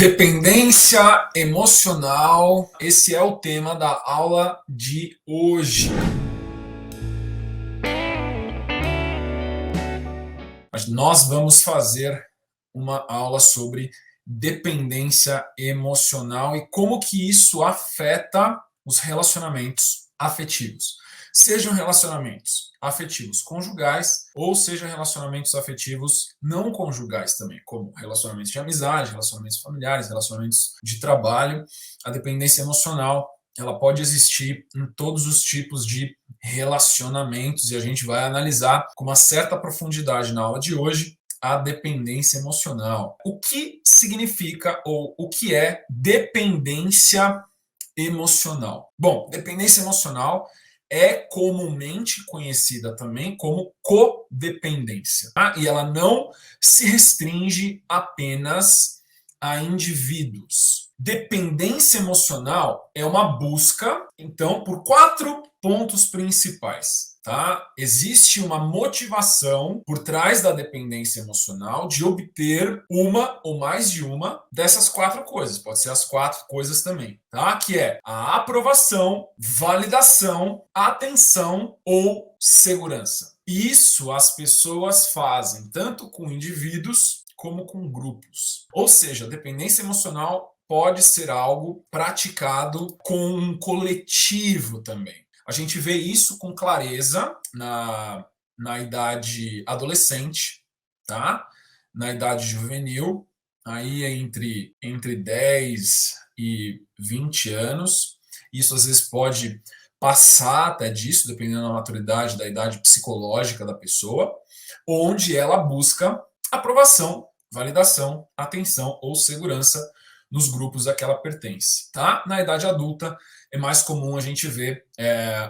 Dependência emocional, esse é o tema da aula de hoje. Nós vamos fazer uma aula sobre dependência emocional e como que isso afeta os relacionamentos afetivos. Sejam relacionamentos afetivos conjugais ou sejam relacionamentos afetivos não conjugais também, como relacionamentos de amizade, relacionamentos familiares, relacionamentos de trabalho. A dependência emocional, ela pode existir em todos os tipos de relacionamentos e a gente vai analisar com uma certa profundidade na aula de hoje a dependência emocional. O que significa ou o que é dependência emocional? Bom, dependência emocional é comumente conhecida também como codependência, tá? E ela não se restringe apenas a indivíduos. Dependência emocional é uma busca, então, por 4 pontos principais. Tá? Existe uma motivação por trás da dependência emocional de obter uma ou mais de uma dessas 4 coisas. Pode ser as 4 coisas também, tá? Que é a aprovação, validação, atenção ou segurança. Isso as pessoas fazem tanto com indivíduos como com grupos. Ou seja, a dependência emocional pode ser algo praticado com um coletivo também. A gente vê isso com clareza na idade adolescente, tá? Na idade juvenil, aí entre 10 e 20 anos. Isso às vezes pode passar até disso, dependendo da maturidade, da idade psicológica da pessoa, onde ela busca aprovação, validação, atenção ou segurança nos grupos a que ela pertence. Tá? Na idade adulta, é mais comum a gente ver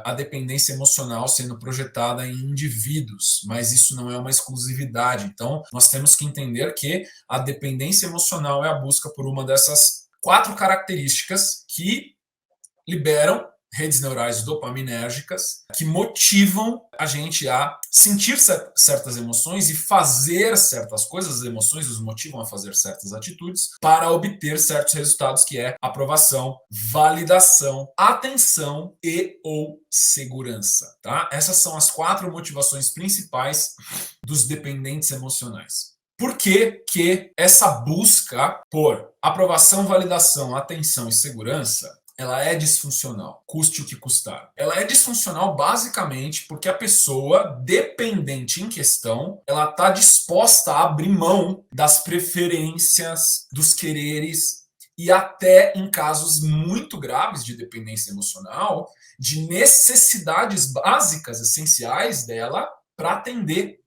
a dependência emocional sendo projetada em indivíduos, mas isso não é uma exclusividade. Então, nós temos que entender que a dependência emocional é a busca por uma dessas 4 características que liberam redes neurais dopaminérgicas que motivam a gente a sentir certas emoções e fazer certas coisas. As emoções os motivam a fazer certas atitudes para obter certos resultados, que é aprovação, validação, atenção e ou segurança. Tá? Essas são as 4 motivações principais dos dependentes emocionais. Por que que essa busca por aprovação, validação, atenção e segurança ela é disfuncional, custe o que custar? Ela é disfuncional basicamente porque a pessoa dependente em questão, ela está disposta a abrir mão das preferências, dos quereres e até em casos muito graves de dependência emocional, de necessidades básicas, essenciais dela para atender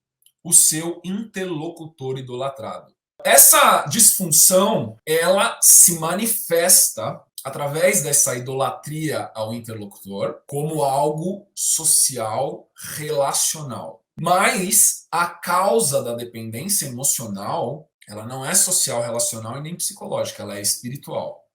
o seu interlocutor idolatrado. Essa disfunção, ela se manifesta através dessa idolatria ao interlocutor como algo social, relacional. Mas a causa da dependência emocional, ela não é social, relacional e nem psicológica, ela é espiritual.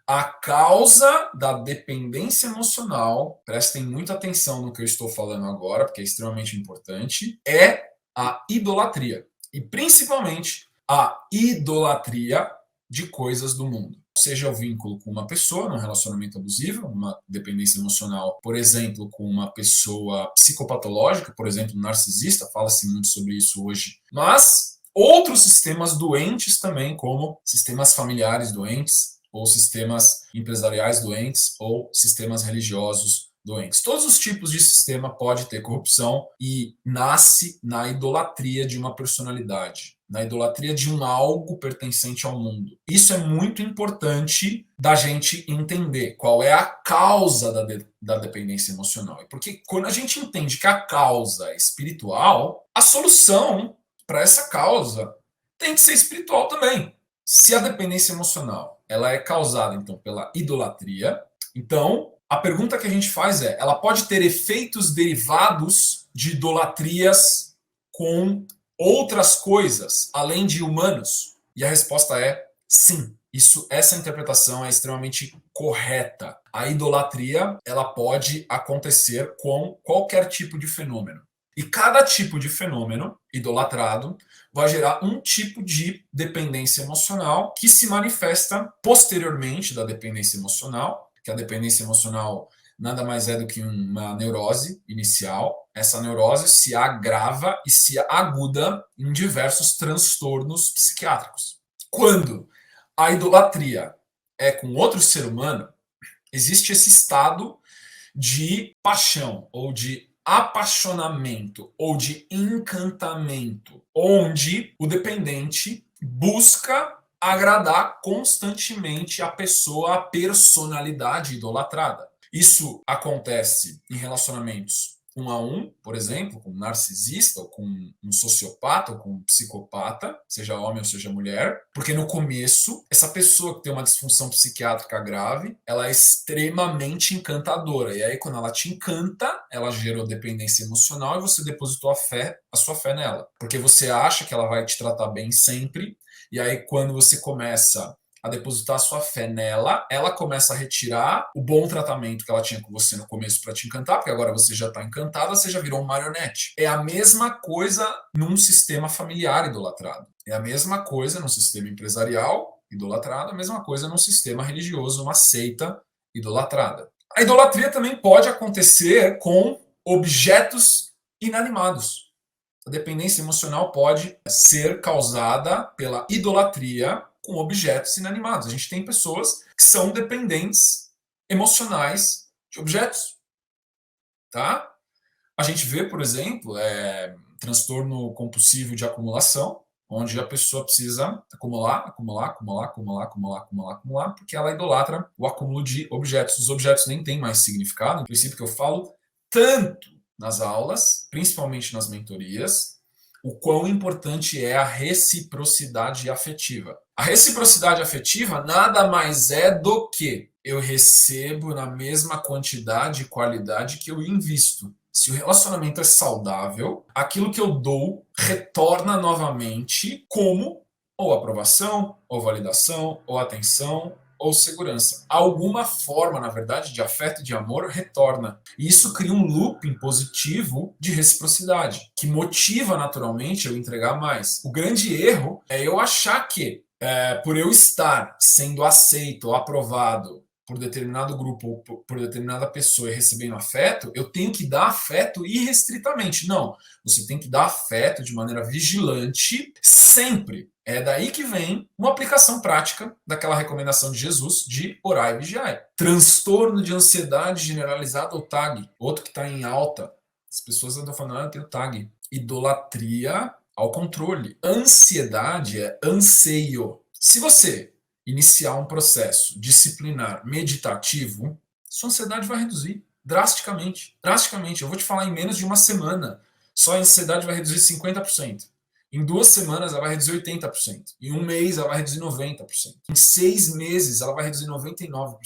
A causa da dependência emocional, prestem muita atenção no que eu estou falando agora, porque é extremamente importante, é a idolatria. E principalmente a idolatria de coisas do mundo. Seja o vínculo com uma pessoa, num relacionamento abusivo, uma dependência emocional, por exemplo, com uma pessoa psicopatológica, por exemplo, narcisista, fala-se muito sobre isso hoje, mas outros sistemas doentes também, como sistemas familiares doentes, ou sistemas empresariais doentes, ou sistemas religiosos doentes. Todos os tipos de sistema pode ter corrupção e nasce na idolatria de uma personalidade, na idolatria de um algo pertencente ao mundo. Isso é muito importante da gente entender qual é a causa da dependência emocional. Porque quando a gente entende que a causa é espiritual, a solução para essa causa tem que ser espiritual também. Se a dependência emocional ela é causada então pela idolatria, então a pergunta que a gente faz é: ela pode ter efeitos derivados de idolatrias com outras coisas, além de humanos? E a resposta é sim. Essa interpretação é extremamente correta. A idolatria, ela pode acontecer com qualquer tipo de fenômeno. E cada tipo de fenômeno idolatrado vai gerar um tipo de dependência emocional que se manifesta posteriormente da dependência emocional, que a dependência emocional nada mais é do que uma neurose inicial. Essa neurose se agrava e se aguda em diversos transtornos psiquiátricos. Quando a idolatria é com outro ser humano, existe esse estado de paixão ou de apaixonamento ou de encantamento, onde o dependente busca agradar constantemente a pessoa, a personalidade idolatrada. Isso acontece em relacionamentos um a um, por exemplo, com um narcisista, ou com um sociopata, ou com um psicopata, seja homem ou seja mulher, porque no começo, essa pessoa que tem uma disfunção psiquiátrica grave, ela é extremamente encantadora, e aí quando ela te encanta, ela gerou dependência emocional e você depositou a sua fé nela, porque você acha que ela vai te tratar bem sempre, e aí quando você começa a depositar sua fé nela, ela começa a retirar o bom tratamento que ela tinha com você no começo para te encantar, porque agora você já está encantada, você já virou um marionete. É a mesma coisa num sistema familiar idolatrado. É a mesma coisa num sistema empresarial idolatrado, a mesma coisa num sistema religioso, uma seita idolatrada. A idolatria também pode acontecer com objetos inanimados. A dependência emocional pode ser causada pela idolatria com objetos inanimados. A gente tem pessoas que são dependentes emocionais de objetos, tá? A gente vê, por exemplo, transtorno compulsivo de acumulação, onde a pessoa precisa acumular, porque ela idolatra o acúmulo de objetos. Os objetos nem têm mais significado, no princípio que eu falo tanto nas aulas, principalmente nas mentorias, o quão importante é a reciprocidade afetiva. A reciprocidade afetiva nada mais é do que eu recebo na mesma quantidade e qualidade que eu invisto. Se o relacionamento é saudável, aquilo que eu dou retorna novamente como ou aprovação, ou validação, ou atenção, ou segurança. Alguma forma, na verdade, de afeto e de amor retorna. E isso cria um looping positivo de reciprocidade, que motiva naturalmente eu entregar mais. O grande erro é eu achar que, por eu estar sendo aceito ou aprovado por determinado grupo ou por determinada pessoa e recebendo afeto, eu tenho que dar afeto irrestritamente. Não, você tem que dar afeto de maneira vigilante sempre. É daí que vem uma aplicação prática daquela recomendação de Jesus de orar e vigiar. Transtorno de ansiedade generalizada ou TAG, outro que está em alta. As pessoas estão falando, eu tenho TAG. Idolatria ao controle. Ansiedade é anseio. Se você iniciar um processo disciplinar meditativo, sua ansiedade vai reduzir drasticamente. Drasticamente. Eu vou te falar em menos de uma semana. Só a ansiedade vai reduzir 50%. Em 2 semanas, ela vai reduzir 80%. Em um mês, ela vai reduzir 90%. Em 6 meses, ela vai reduzir 99%.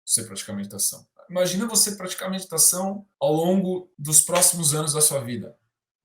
Você praticar meditação. Imagina você praticar meditação ao longo dos próximos anos da sua vida.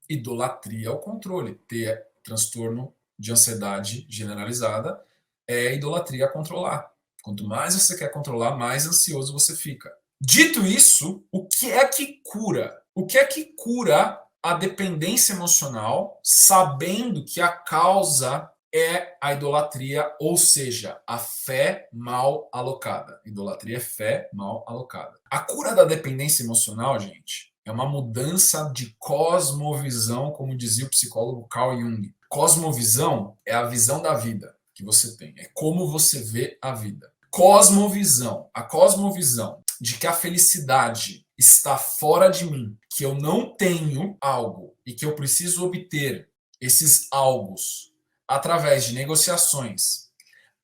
Idolatria ao controle. Ter transtorno de ansiedade generalizada é idolatria a controlar. Quanto mais você quer controlar, mais ansioso você fica. Dito isso, o que é que cura? O que é que cura a dependência emocional, sabendo que a causa é a idolatria, ou seja, a fé mal alocada. Idolatria é fé mal alocada. A cura da dependência emocional, gente, é uma mudança de cosmovisão, como dizia o psicólogo Carl Jung. Cosmovisão é a visão da vida que você tem, é como você vê a vida. Cosmovisão, a cosmovisão de que a felicidade está fora de mim, que eu não tenho algo e que eu preciso obter esses algos através de negociações,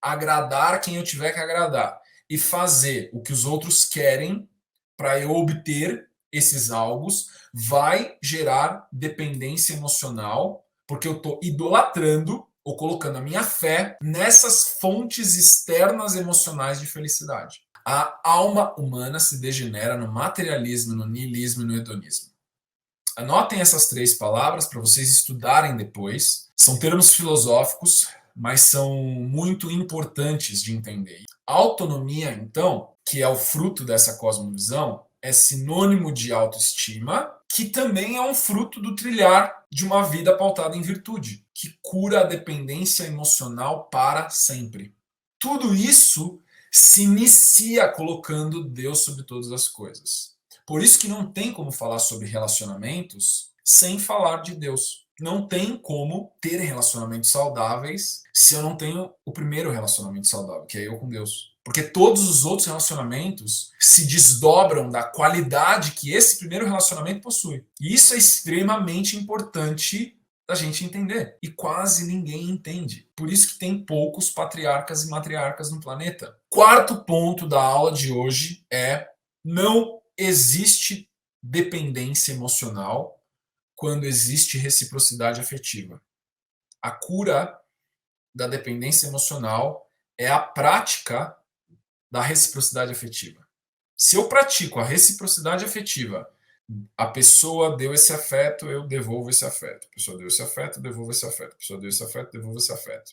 agradar quem eu tiver que agradar e fazer o que os outros querem para eu obter esses algos, vai gerar dependência emocional, porque eu estou idolatrando ou colocando a minha fé nessas fontes externas emocionais de felicidade. A alma humana se degenera no materialismo, no niilismo e no hedonismo. Anotem essas 3 palavras para vocês estudarem depois. São termos filosóficos, mas são muito importantes de entender. A autonomia, então, que é o fruto dessa cosmovisão, é sinônimo de autoestima que também é um fruto do trilhar de uma vida pautada em virtude, que cura a dependência emocional para sempre. Tudo isso se inicia colocando Deus sobre todas as coisas. Por isso que não tem como falar sobre relacionamentos sem falar de Deus. Não tem como ter relacionamentos saudáveis se eu não tenho o primeiro relacionamento saudável, que é eu com Deus. Porque todos os outros relacionamentos se desdobram da qualidade que esse primeiro relacionamento possui. E isso é extremamente importante da gente entender. E quase ninguém entende. Por isso que tem poucos patriarcas e matriarcas no planeta. Quarto ponto da aula de hoje é: não existe dependência emocional quando existe reciprocidade afetiva. A cura da dependência emocional é a prática da reciprocidade afetiva. Se eu pratico a reciprocidade afetiva, a pessoa deu esse afeto, eu devolvo esse afeto. A pessoa deu esse afeto, eu devolvo esse afeto. A pessoa deu esse afeto, eu devolvo esse afeto.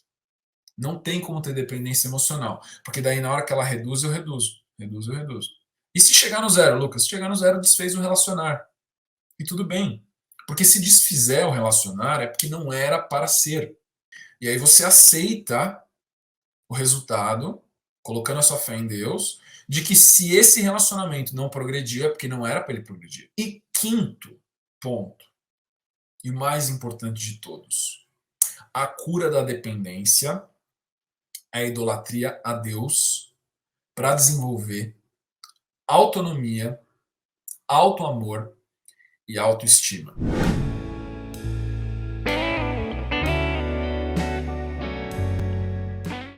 Não tem como ter dependência emocional, porque daí na hora que ela reduz, eu reduzo. Reduzo, eu reduzo. E se chegar no zero, Lucas? Se chegar no zero, desfez o relacionar. E tudo bem. Porque se desfizer o relacionar, é porque não era para ser. E aí você aceita o resultado, colocando a sua fé em Deus, de que se esse relacionamento não progredia, é porque não era para ele progredir. E quinto ponto, e o mais importante de todos, a cura da dependência é a idolatria a Deus para desenvolver autonomia, autoamor e autoestima.